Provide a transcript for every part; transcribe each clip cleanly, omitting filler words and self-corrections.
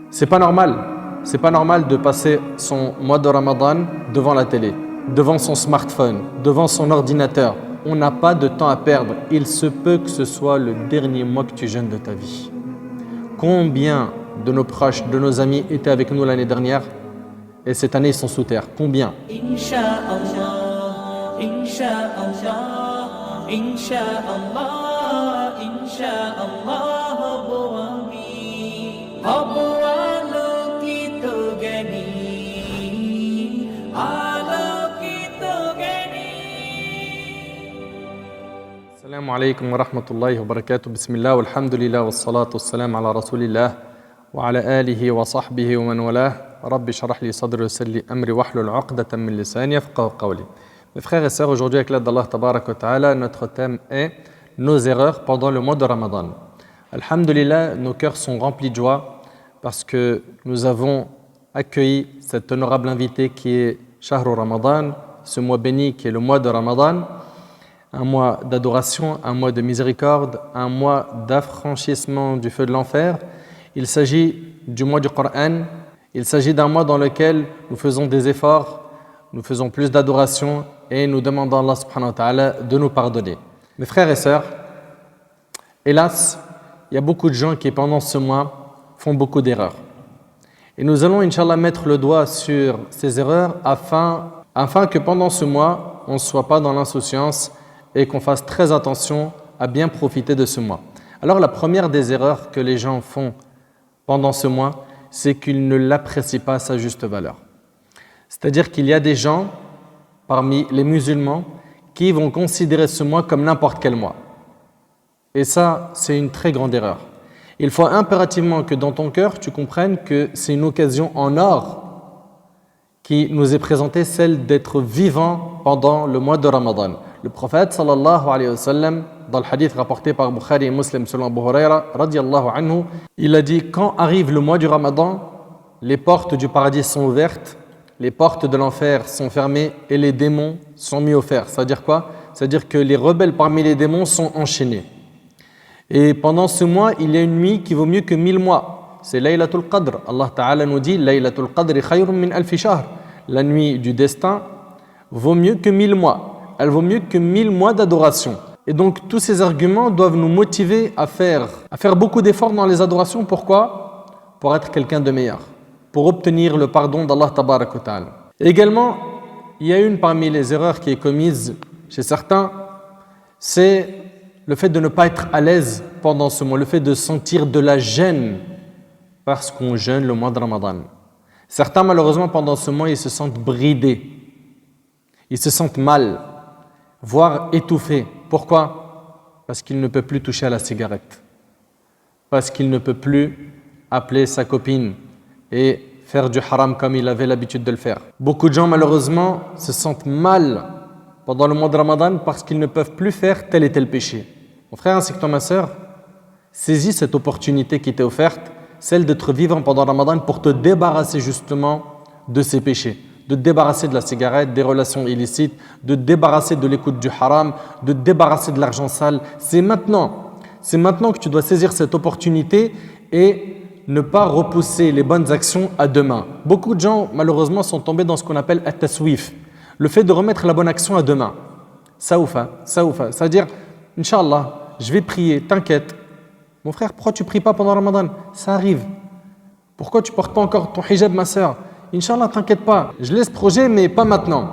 C'est pas normal. C'est pas normal de passer son mois de Ramadan devant la télé, devant son smartphone, devant son ordinateur. On n'a pas de temps à perdre. Il se peut que ce soit le dernier mois que tu jeûnes de ta vie. Combien de nos proches, de nos amis étaient avec nous l'année dernière et cette année ils sont sous terre? Combien? Inch'Allah, Inch'Allah, Inch'Allah, Inch'Allah, Assalamu alaikum wa rahmatullahi wa barakatuh. Bismillah walhamdulillah wassalatu wassalamu ala rasulillah wa ala alihi wa sahbihi wa man walah. Rabbi shrah li sadri wa yassir li amri wahlul 'uqdatan min lisani yafqahu qawli. Mes frères et sœurs, aujourd'hui avec l'aide d'Allah tabarak wa ta'ala, notre thème est nos erreurs pendant le mois de Ramadan. Alhamdulillah, nos cœurs sont remplis de joie parce que nous avons accueilli cet honorable invité qui est Shahru Ramadan, ce mois béni qui est le mois de Ramadan. Un mois d'adoration, un mois de miséricorde, un mois d'affranchissement du feu de l'enfer. Il s'agit du mois du Coran. Il s'agit d'un mois dans lequel nous faisons des efforts, nous faisons plus d'adoration et nous demandons à Allah subhanahu wa ta'ala de nous pardonner. Mes frères et sœurs, hélas, il y a beaucoup de gens qui pendant ce mois font beaucoup d'erreurs. Et nous allons, Inch'Allah, mettre le doigt sur ces erreurs afin que pendant ce mois, on ne soit pas dans l'insouciance et qu'on fasse très attention à bien profiter de ce mois. Alors la première des erreurs que les gens font pendant ce mois, c'est qu'ils ne l'apprécient pas à sa juste valeur. C'est-à-dire qu'il y a des gens, parmi les musulmans, qui vont considérer ce mois comme n'importe quel mois. Et ça, c'est une très grande erreur. Il faut impérativement que dans ton cœur, tu comprennes que c'est une occasion en or qui nous est présentée, celle d'être vivant pendant le mois de Ramadan. Le prophète sallallahu alayhi wa sallam, dans le hadith rapporté par Bukhari et Muslim selon Abu Huraira radiyallahu anhu, il a dit: quand arrive le mois du Ramadan, les portes du paradis sont ouvertes, les portes de l'enfer sont fermées et les démons sont mis au fer. C'est-à-dire quoi? C'est-à-dire que les rebelles parmi les démons sont enchaînés. Et pendant ce mois, il y a une nuit qui vaut mieux que 1000 mois. C'est Laylatul Qadr. Allah Ta'ala nous dit: Laylatul Qadri khayrun min alfi shahr. La nuit du destin vaut mieux que 1000 mois. Elle vaut mieux que 1000 mois d'adoration. Et donc tous ces arguments doivent nous motiver à faire beaucoup d'efforts dans les adorations. Pourquoi? Pour être quelqu'un de meilleur, pour obtenir le pardon d'Allah Tabarak wa Ta'ala. Également, il y a une parmi les erreurs qui est commise chez certains, c'est le fait de ne pas être à l'aise pendant ce mois, le fait de sentir de la gêne parce qu'on jeûne le mois de Ramadan. Certains, malheureusement, pendant ce mois, ils se sentent bridés, ils se sentent mal, voire étouffés. Pourquoi? Parce qu'il ne peut plus toucher à la cigarette, parce qu'il ne peut plus appeler sa copine et faire du haram comme il avait l'habitude de le faire. Beaucoup de gens, malheureusement, se sentent mal pendant le mois de Ramadan parce qu'ils ne peuvent plus faire tel et tel péché. Mon frère ainsi que toi, ma sœur, saisis cette opportunité qui t'est offerte, celle d'être vivant pendant Ramadan pour te débarrasser justement de ces péchés, de te débarrasser de la cigarette, des relations illicites, de te débarrasser de l'écoute du haram, de te débarrasser de l'argent sale. C'est maintenant que tu dois saisir cette opportunité et ne pas repousser les bonnes actions à demain. Beaucoup de gens, malheureusement, sont tombés dans ce qu'on appelle at-taswif, le fait de remettre la bonne action à demain. Saoufa, c'est-à-dire, Inch'Allah, je vais prier, t'inquiète. Mon frère, pourquoi tu ne pries pas pendant Ramadan? Ça arrive. Pourquoi tu ne portes pas encore ton hijab, ma sœur? Inch'Allah, t'inquiète pas. Je laisse projet, mais pas maintenant.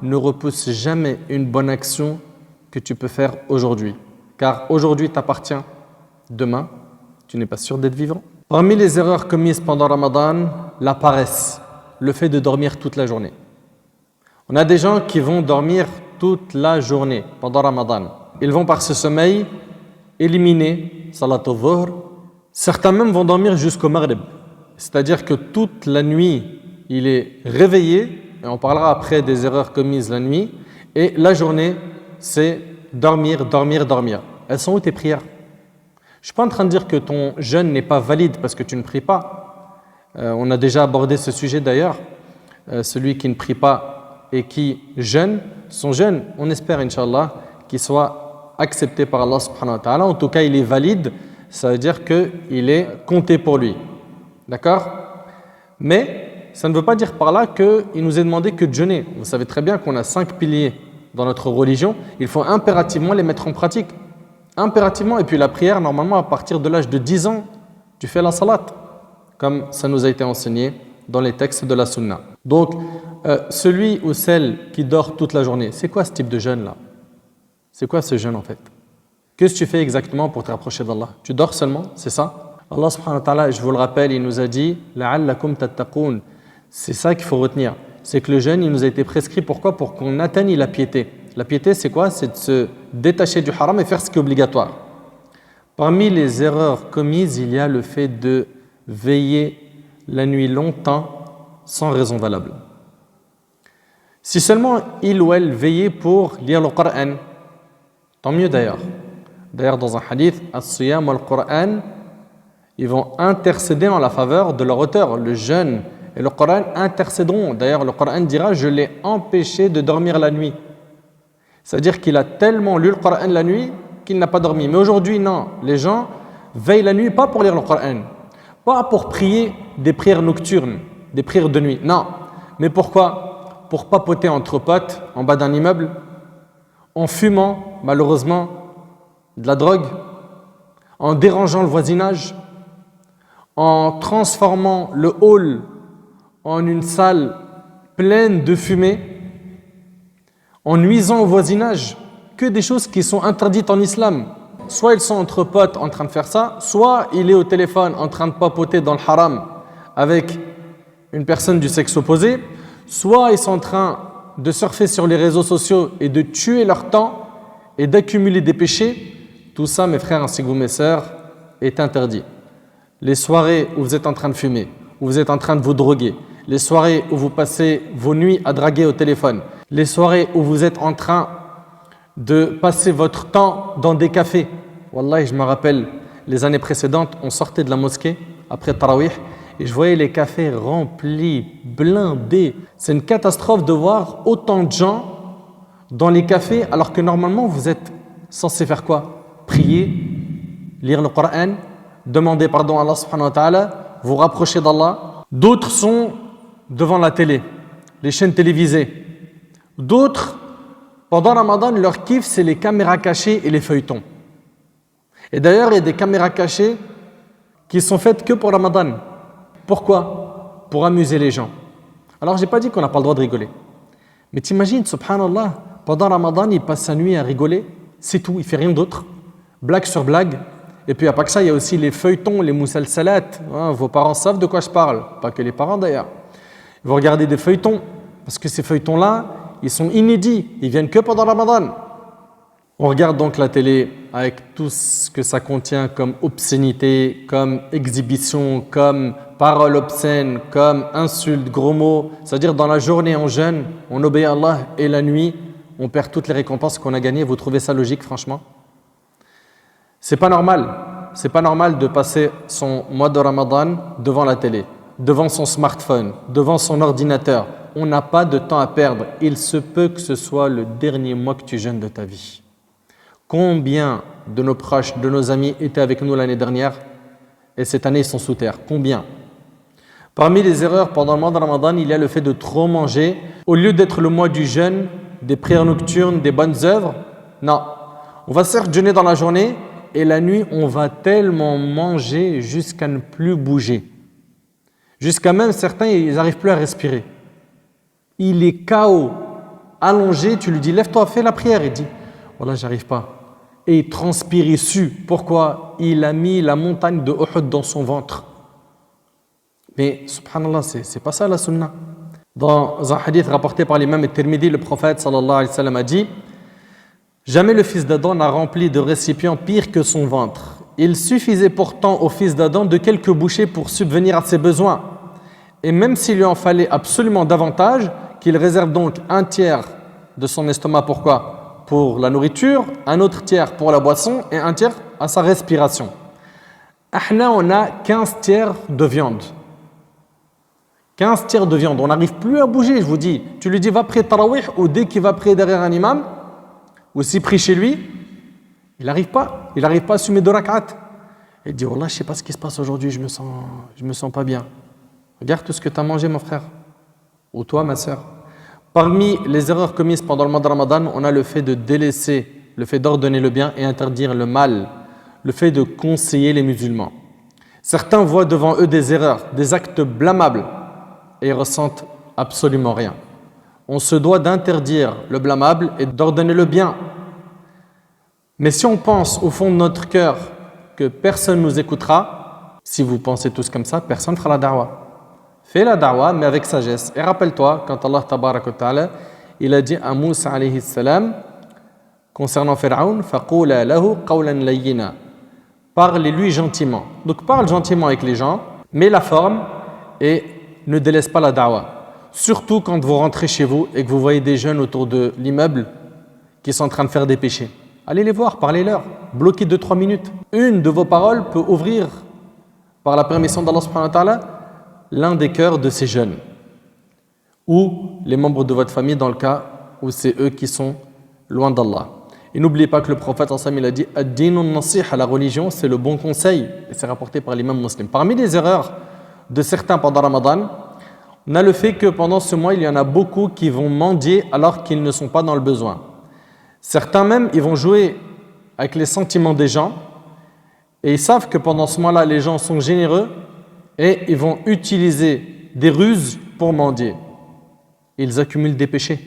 Ne repousse jamais une bonne action que tu peux faire aujourd'hui. Car aujourd'hui t'appartient. Demain, tu n'es pas sûr d'être vivant. Parmi les erreurs commises pendant Ramadan, la paresse, le fait de dormir toute la journée. On a des gens qui vont dormir toute la journée pendant Ramadan. Ils vont par ce sommeil éliminer Salat al-Dhuhr. Certains même vont dormir jusqu'au Maghrib. C'est-à-dire que toute la nuit, il est réveillé, et on parlera après des erreurs commises la nuit, et la journée, c'est dormir. Elles sont où tes prières? Je ne suis pas en train de dire que ton jeûne n'est pas valide parce que tu ne pries pas. On a déjà abordé ce sujet d'ailleurs. Celui qui ne prie pas et qui jeûne, son jeûne, on espère, Inch'Allah, qu'il soit accepté par Allah subhanahu wa ta'ala. En tout cas, il est valide, ça veut dire qu'il est compté pour lui. D'accord? Mais ça ne veut pas dire par là qu'il nous est demandé que de jeûner. Vous savez très bien qu'on a 5 piliers dans notre religion. Il faut impérativement les mettre en pratique. Impérativement. Et puis la prière, normalement, à partir de l'âge de 10 ans, tu fais la salat, comme ça nous a été enseigné dans les textes de la sunna. Donc, celui ou celle qui dort toute la journée, c'est quoi ce type de jeûne-là? C'est quoi ce jeûne en fait? Qu'est-ce que tu fais exactement pour te rapprocher d'Allah? Tu dors seulement, c'est ça? Allah subhanahu wa ta'ala, je vous le rappelle, il nous a dit « La'allakum tattaqoun ». C'est ça qu'il faut retenir. C'est que le jeûne, il nous a été prescrit. Pourquoi? Pour qu'on atteigne la piété. La piété, c'est quoi? C'est de se détacher du haram et faire ce qui est obligatoire. Parmi les erreurs commises, il y a le fait de veiller la nuit longtemps sans raison valable. Si seulement il ou elle veillait pour lire le Coran, tant mieux d'ailleurs. D'ailleurs, dans un hadith, as-siyam wal-Qur'an, ils vont intercéder en la faveur de leur auteur. Le jeûne et le Coran intercéderont. D'ailleurs, le Coran dira « Je l'ai empêché de dormir la nuit ». C'est-à-dire qu'il a tellement lu le Coran la nuit qu'il n'a pas dormi. Mais aujourd'hui, non. Les gens veillent la nuit, pas pour lire le Coran, pas pour prier des prières nocturnes, des prières de nuit. Non. Mais pourquoi? Pour papoter entre potes en bas d'un immeuble, en fumant, malheureusement, de la drogue, en dérangeant le voisinage, en transformant le hall en une salle pleine de fumée, en nuisant au voisinage, que des choses qui sont interdites en islam. Soit ils sont entre potes en train de faire ça, soit il est au téléphone en train de papoter dans le haram avec une personne du sexe opposé, soit ils sont en train de surfer sur les réseaux sociaux et de tuer leur temps et d'accumuler des péchés. Tout ça, mes frères ainsi que vous, mes sœurs, est interdit. Les soirées où vous êtes en train de fumer, où vous êtes en train de vous droguer, les soirées où vous passez vos nuits à draguer au téléphone, les soirées où vous êtes en train de passer votre temps dans des cafés. Wallahi, je me rappelle, les années précédentes, on sortait de la mosquée après Tarawih et je voyais les cafés remplis, blindés. C'est une catastrophe de voir autant de gens dans les cafés alors que normalement vous êtes censé faire quoi? Prier, lire le Coran, demander pardon à Allah subhanahu wa ta'ala, vous rapprocher d'Allah. D'autres sont devant la télé, les chaînes télévisées. D'autres, pendant Ramadan, leur kiff, c'est les caméras cachées et les feuilletons. Et d'ailleurs, il y a des caméras cachées qui sont faites que pour Ramadan. Pourquoi? Pour amuser les gens. Alors, je n'ai pas dit qu'on n'a pas le droit de rigoler. Mais t'imagines, subhanallah, pendant Ramadan, il passe sa nuit à rigoler. C'est tout, il ne fait rien d'autre. Blague sur blague. Et puis, il n'y a pas que ça, il y a aussi les feuilletons, les moussalsalat. Vos parents savent de quoi je parle. Pas que les parents d'ailleurs. Vous regardez des feuilletons. Parce que ces feuilletons-là, ils sont inédits. Ils viennent que pendant Ramadan. On regarde donc la télé avec tout ce que ça contient comme obscénité, comme exhibition, comme paroles obscènes, comme insultes, gros mots. C'est-à-dire dans la journée on jeûne, on obéit à Allah et la nuit, on perd toutes les récompenses qu'on a gagnées. Vous trouvez ça logique franchement? C'est pas normal. C'est pas normal de passer son mois de Ramadan devant la télé, devant son smartphone, devant son ordinateur. On n'a pas de temps à perdre. Il se peut que ce soit le dernier mois que tu jeûnes de ta vie. Combien de nos proches, de nos amis étaient avec nous l'année dernière et cette année ils sont sous terre? Combien? Parmi les erreurs pendant le mois de Ramadan, il y a le fait de trop manger. Au lieu d'être le mois du jeûne, des prières nocturnes, des bonnes œuvres, non. On va certes jeûner dans la journée et la nuit, on va tellement manger jusqu'à ne plus bouger. Jusqu'à même certains, ils n'arrivent plus à respirer. Il est KO, allongé, tu lui dis lève-toi, fais la prière. Il dit voilà, j'arrive pas. Et il transpire, il sue. Pourquoi? Il a mis la montagne de Uhud dans son ventre. Mais subhanallah, c'est pas ça la sunna. Dans un hadith rapporté par l'imam al-Tirmidhi, le prophète sallallahu alayhi wa sallam a dit jamais le fils d'Adam n'a rempli de récipients pire que son ventre. Il suffisait pourtant au fils d'Adam de quelques bouchées pour subvenir à ses besoins. Et même s'il lui en fallait absolument davantage, qu'il réserve donc un tiers de son estomac, pourquoi? Pour la nourriture, un autre tiers pour la boisson et un tiers à sa respiration. Ahna, on a 15 tiers de viande. 15 tiers de viande. On n'arrive plus à bouger, je vous dis. Tu lui dis va prier Tarawih ou dès qu'il va prier derrière un imam, ou s'il prie chez lui, il n'arrive pas. Il n'arrive pas à assumer 2 rak'at. Il dit, Wallah, je ne sais pas ce qui se passe aujourd'hui, je me sens pas bien. Regarde tout ce que tu as mangé, mon frère. Ou toi, ma sœur. Parmi les erreurs commises pendant le mois de Ramadan, on a le fait de délaisser, le fait d'ordonner le bien et interdire le mal, le fait de conseiller les musulmans. Certains voient devant eux des erreurs, des actes blâmables et ils ressentent absolument rien. On se doit d'interdire le blâmable et d'ordonner le bien. Mais si on pense au fond de notre cœur que personne ne nous écoutera, si vous pensez tous comme ça, personne ne fera la da'wah. Fais la da'wah, mais avec sagesse. Et rappelle-toi, quand Allah tabaraka wa ta'ala, il a dit à Moussa alayhi salam, concernant Pharaon, فَقُولَا لَهُ قَوْلًا لَيِّنًا. Parlez-lui gentiment. Donc parle gentiment avec les gens, mets la forme et ne délaisse pas la da'wah. Surtout quand vous rentrez chez vous et que vous voyez des jeunes autour de l'immeuble qui sont en train de faire des péchés. Allez les voir, parlez-leur, bloquez 2-3 minutes. Une de vos paroles peut ouvrir, par la permission d'Allah subhanahu wa ta'ala, l'un des cœurs de ces jeunes. Ou les membres de votre famille dans le cas où c'est eux qui sont loin d'Allah. Et n'oubliez pas que le prophète il a dit « Ad-dinun nasih » la religion, c'est le bon conseil. Et c'est rapporté par l'imam muslim. Parmi les erreurs de certains pendant Ramadan, on a le fait que pendant ce mois, il y en a beaucoup qui vont mendier alors qu'ils ne sont pas dans le besoin. Certains même, ils vont jouer avec les sentiments des gens et ils savent que pendant ce mois-là, les gens sont généreux et ils vont utiliser des ruses pour mendier. Ils accumulent des péchés,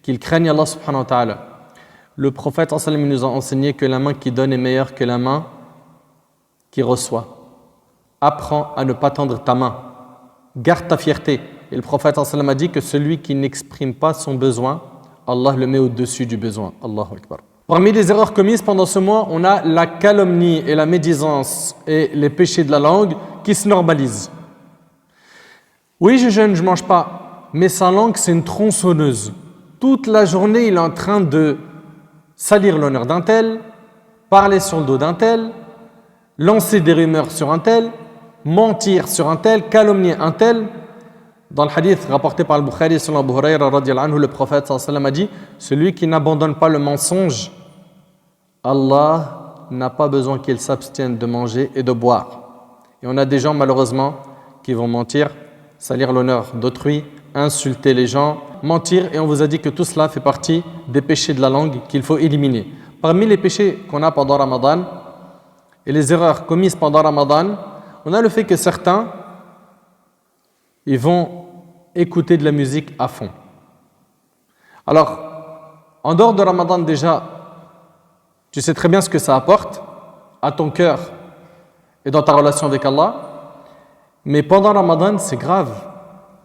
qu'ils craignent Allah subhanahu wa ta'ala. Le prophète nous a enseigné que la main qui donne est meilleure que la main qui reçoit. Apprends à ne pas tendre ta main. Garde ta fierté. Et le prophète a dit que celui qui n'exprime pas son besoin, Allah le met au-dessus du besoin. Allahu Akbar. Parmi les erreurs commises pendant ce mois, on a la calomnie et la médisance et les péchés de la langue qui se normalisent. Oui, je jeûne, je ne mange pas, mais sa langue, c'est une tronçonneuse. Toute la journée, il est en train de salir l'honneur d'un tel, parler sur le dos d'un tel, lancer des rumeurs sur un tel, mentir sur un tel, calomnier un tel. Dans le hadith rapporté par le Bukhari selon Abu Hurayra radiyallahu anhu, le prophète sallallahu alayhi wa sallam a dit « Celui qui n'abandonne pas le mensonge, Allah n'a pas besoin qu'il s'abstienne de manger et de boire. » Et on a des gens malheureusement qui vont mentir, salir l'honneur d'autrui, insulter les gens, mentir, et on vous a dit que tout cela fait partie des péchés de la langue qu'il faut éliminer. Parmi les péchés qu'on a pendant Ramadan et les erreurs commises pendant Ramadan, on a le fait que certains ils vont écouter de la musique à fond. Alors, en dehors de Ramadan déjà, tu sais très bien ce que ça apporte à ton cœur et dans ta relation avec Allah, mais pendant Ramadan, c'est grave.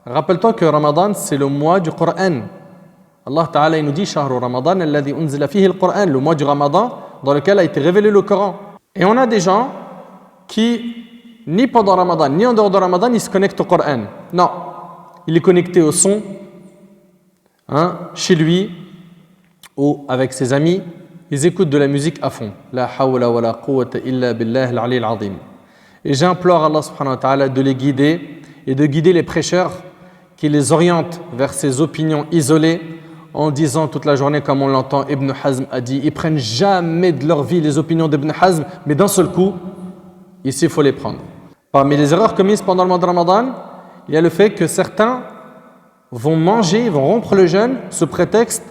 Rappelle-toi que Ramadan, c'est le mois du Coran. Allah Ta'ala il nous dit « Shahru Ramadan, alladhi unzila fihi al-Qur'an » le mois du Ramadan dans lequel a été révélé le Coran. Et on a des gens qui ni pendant Ramadan, ni en dehors de Ramadan, il se connecte au Coran. Non, il est connecté au son, chez lui ou avec ses amis. Ils écoutent de la musique à fond. La hawla wa la quwwata illa billah al-ali al-azim. Et j'implore Allah subhanahu wa ta'ala de les guider et de guider les prêcheurs qui les orientent vers ces opinions isolées en disant toute la journée, comme on l'entend, Ibn Hazm a dit, ils prennent jamais de leur vie les opinions d'Ibn Hazm, mais d'un seul coup, ici, il faut les prendre. Parmi les erreurs commises pendant le mois de Ramadan, il y a le fait que certains vont manger, vont rompre le jeûne sous prétexte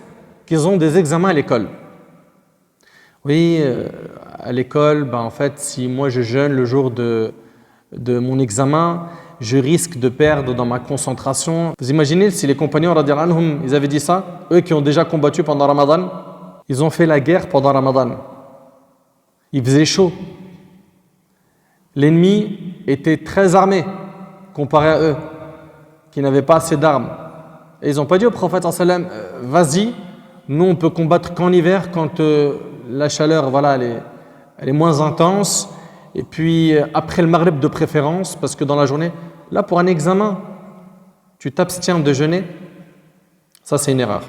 qu'ils ont des examens à l'école. Oui, à l'école, en fait, si moi je jeûne le jour de mon examen, je risque de perdre dans ma concentration. Vous imaginez si les compagnons, radiyallahu anhum, ils avaient dit ça, eux qui ont déjà combattu pendant Ramadan, ils ont fait la guerre pendant Ramadan. Il faisait chaud. L'ennemi était très armé comparé à eux, qui n'avaient pas assez d'armes. Et ils n'ont pas dit au prophète sallam, vas-y, nous on peut combattre qu'en hiver quand la chaleur elle est moins intense, et puis après le maghrib de préférence, parce que dans la journée, là pour un examen, tu t'abstiens de jeûner. Ça c'est une erreur.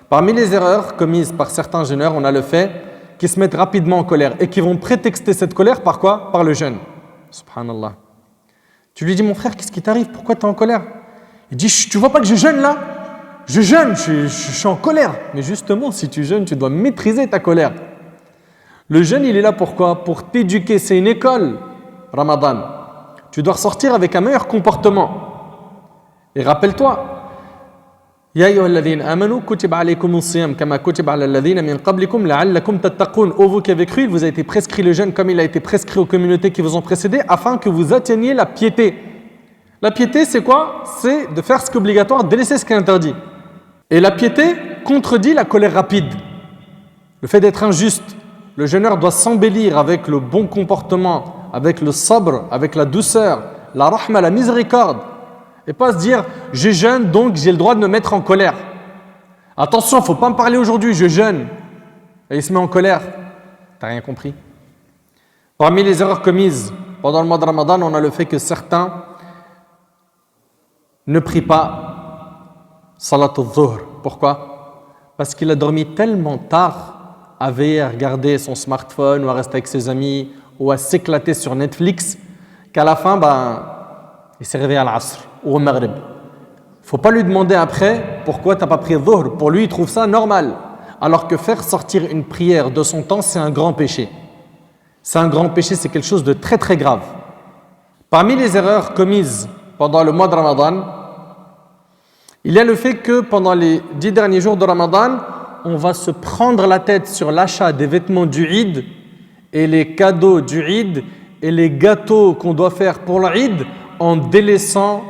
Parmi les erreurs commises par certains jeûneurs, on a le fait qu'ils se mettent rapidement en colère et qui vont prétexter cette colère par quoi? Par le jeûne. Subhanallah. Tu lui dis, mon frère, qu'est-ce qui t'arrive? Pourquoi tu es en colère? Il dit, tu vois pas que je jeûne là? Je jeûne, je suis en colère. Mais justement, si tu jeûnes, tu dois maîtriser ta colère. Le jeûne, il est là pour quoi? Pour t'éduquer, c'est une école. Ramadan. Tu dois ressortir avec un meilleur comportement. Et rappelle-toi, Ya ayyuhalladhina amanu kutiba alaykumus siyam kama kutiba alal ladhina min qablikum la'allakum tattaqun. Ô vous qui avez cru, il vous a été prescrit le jeûne comme il a été prescrit aux communautés qui vous ont précédé afin que vous atteigniez la piété. La piété, c'est quoi? C'est de faire ce qui est obligatoire, délaisser ce qui est interdit. Et la piété contredit la colère rapide. Le fait d'être injuste. Le jeûneur doit s'embellir avec le bon comportement, avec le sabr, avec la douceur, la rahma, la miséricorde. Et pas se dire, je jeûne donc j'ai le droit de me mettre en colère. Attention, il ne faut pas me parler aujourd'hui, je jeûne. Et il se met en colère. T'as rien compris. Parmi les erreurs commises pendant le mois de Ramadan, on a le fait que certains ne prient pas Salat al-Dhuhr. Pourquoi? Parce qu'il a dormi tellement tard à veiller à regarder son smartphone ou à rester avec ses amis ou à s'éclater sur Netflix qu'à la fin, il s'est réveillé à l'Asr ou au Maghrib. Il ne faut pas lui demander après pourquoi tu n'as pas pris Dhuhr. Pour lui, il trouve ça normal. Alors que faire sortir une prière de son temps, c'est un grand péché. C'est un grand péché, c'est quelque chose de très très grave. Parmi les erreurs commises pendant le mois de Ramadan, il y a le fait que pendant les 10 derniers jours de Ramadan, on va se prendre la tête sur l'achat des vêtements du Eid et les cadeaux du Eid et les gâteaux qu'on doit faire pour le Eid en délaissant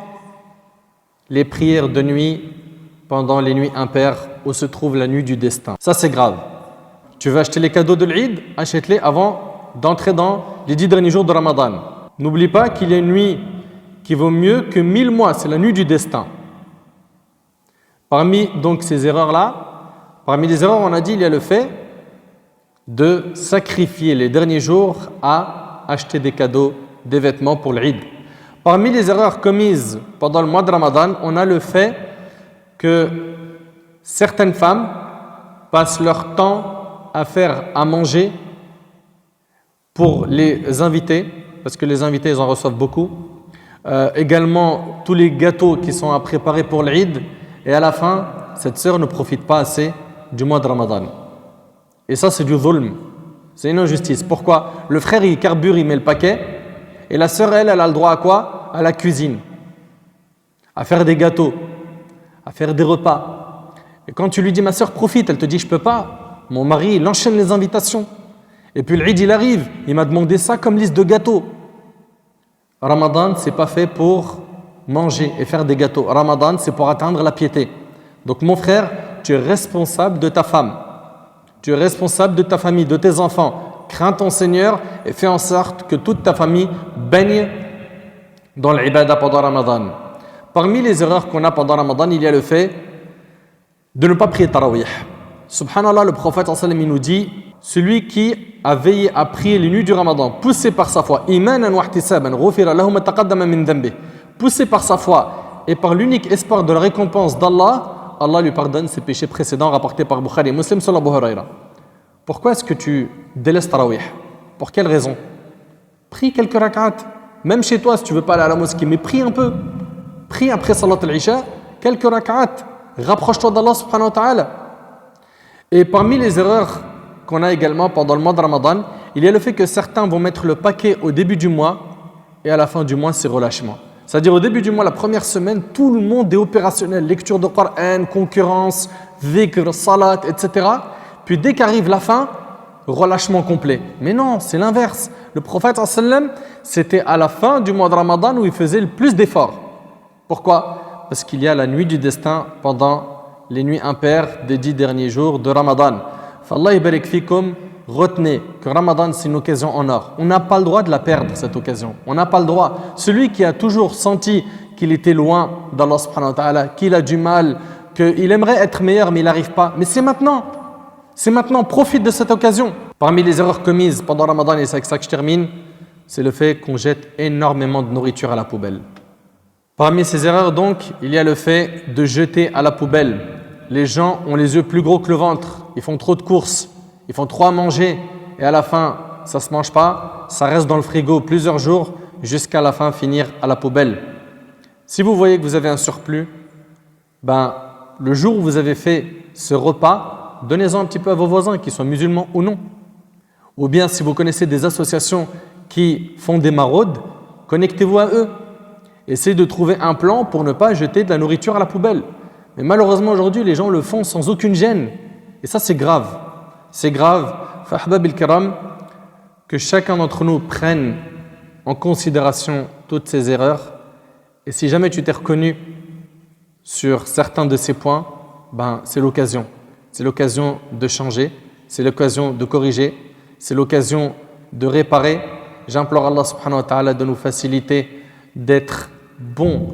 les prières de nuit pendant les nuits impaires où se trouve la nuit du destin. Ça, c'est grave. Tu veux acheter les cadeaux de l'Eid, achète-les avant d'entrer dans les 10 derniers jours de Ramadan. N'oublie pas qu'il y a une nuit qui vaut mieux que 1000 mois, c'est la nuit du destin. Parmi donc ces erreurs-là, parmi les erreurs, on a dit, il y a le fait de sacrifier les derniers jours à acheter des cadeaux, des vêtements pour l'Eid. Parmi les erreurs commises pendant le mois de Ramadan, on a le fait que certaines femmes passent leur temps à faire à manger pour les invités, parce que les invités, ils en reçoivent beaucoup. Également, tous les gâteaux qui sont à préparer pour l'Eid. Et à la fin, cette sœur ne profite pas assez du mois de Ramadan. Et ça, c'est du dhulm. C'est une injustice. Pourquoi? Le frère, il carbure, il met le paquet. Et la sœur, elle a le droit à quoi? À la cuisine. À faire des gâteaux. À faire des repas. Et quand tu lui dis, ma sœur, profite, elle te dit, je peux pas. Mon mari, il enchaîne les invitations. Et puis l'Eid, il arrive. Il m'a demandé ça comme liste de gâteaux. Ramadan, c'est pas fait pour manger et faire des gâteaux. Ramadan, c'est pour atteindre la piété. Donc mon frère, tu es responsable de ta femme. Tu es responsable de ta famille, de tes enfants. Crains ton Seigneur et fais en sorte que toute ta famille baigne dans l'ibada pendant Ramadan. Parmi les erreurs qu'on a pendant Ramadan, il y a le fait de ne pas prier Tarawih. Subhanallah, le prophète sallallahu alayhi wa sallam, il nous dit, celui qui a veillé à prier les nuits du Ramadan, poussé par sa foi, imanan wa ihtisaban, ghufira lahu ma taqaddama min dhanbi, poussé par sa foi et par l'unique espoir de la récompense d'Allah, Allah lui pardonne ses péchés précédents rapportés par Bukhari et Muslim sur Abu Huraira. Pourquoi est-ce que tu délaisses Tarawih? Pour quelle raison? Prie quelques rak'at. Même chez toi, si tu ne veux pas aller à la mosquée, mais prie un peu. Prie après Salat al-Isha, quelques rak'at. Rapproche-toi d'Allah subhanahu wa ta'ala. Et parmi les erreurs qu'on a également pendant le mois de Ramadan, il y a le fait que certains vont mettre le paquet au début du mois et à la fin du mois, c'est relâchement. C'est-à-dire au début du mois, la première semaine, tout le monde est opérationnel. Lecture de Coran, concurrence, dhikr, salat, etc. Puis dès qu'arrive la fin, relâchement complet. Mais non, c'est l'inverse. Le prophète sallallahu alayhi wa sallam, c'était à la fin du mois de Ramadan où il faisait le plus d'efforts. Pourquoi? Parce qu'il y a la nuit du destin pendant les nuits impaires des 10 derniers jours de Ramadan. Fallah ibarik fikum, retenez que Ramadan, c'est une occasion en or. On n'a pas le droit de la perdre, cette occasion. On n'a pas le droit. Celui qui a toujours senti qu'il était loin d'Allah subhanahu wa ta'ala, qu'il a du mal, qu'il aimerait être meilleur mais il n'arrive pas. Mais c'est maintenant. C'est maintenant. Profite de cette occasion. Parmi les erreurs commises pendant Ramadan, et c'est avec ça que je termine, c'est le fait qu'on jette énormément de nourriture à la poubelle. Parmi ces erreurs donc, il y a le fait de jeter à la poubelle. Les gens ont les yeux plus gros que le ventre. Ils font trop de courses. Ils font trop à manger et à la fin, ça ne se mange pas, ça reste dans le frigo plusieurs jours jusqu'à la fin finir à la poubelle. Si vous voyez que vous avez un surplus, le jour où vous avez fait ce repas, donnez-en un petit peu à vos voisins, qu'ils soient musulmans ou non. Ou bien si vous connaissez des associations qui font des maraudes, connectez-vous à eux. Essayez de trouver un plan pour ne pas jeter de la nourriture à la poubelle. Mais malheureusement aujourd'hui, les gens le font sans aucune gêne. Et ça, c'est grave. C'est grave. Fahbab al-kiram, que chacun d'entre nous prenne en considération toutes ces erreurs. Et si jamais tu t'es reconnu sur certains de ces points, ben, c'est l'occasion. C'est l'occasion de changer, c'est l'occasion de corriger, c'est l'occasion de réparer. J'implore Allah subhanahu wa ta'ala de nous faciliter d'être bons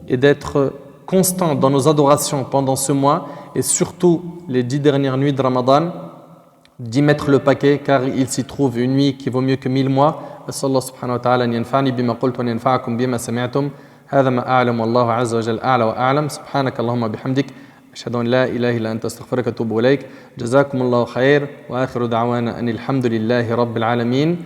et d'être constants dans nos adorations pendant ce mois et surtout les 10 dernières nuits de Ramadan, d'y mettre le paquet car il s'y trouve une nuit qui vaut mieux que 1000 mois. أسأل الله سبحانه وتعالى أن ينفعني بما قلت وأن ينفعكم بما سمعتم هذا ما أعلم والله عز وجل أعلى وأعلم سبحانك اللهم بحمدك أشهد أن لا إله إلا أنت أستغفرك وأتوب إليك جزاكم الله خير وآخر دعوانا أن الحمد لله رب العالمين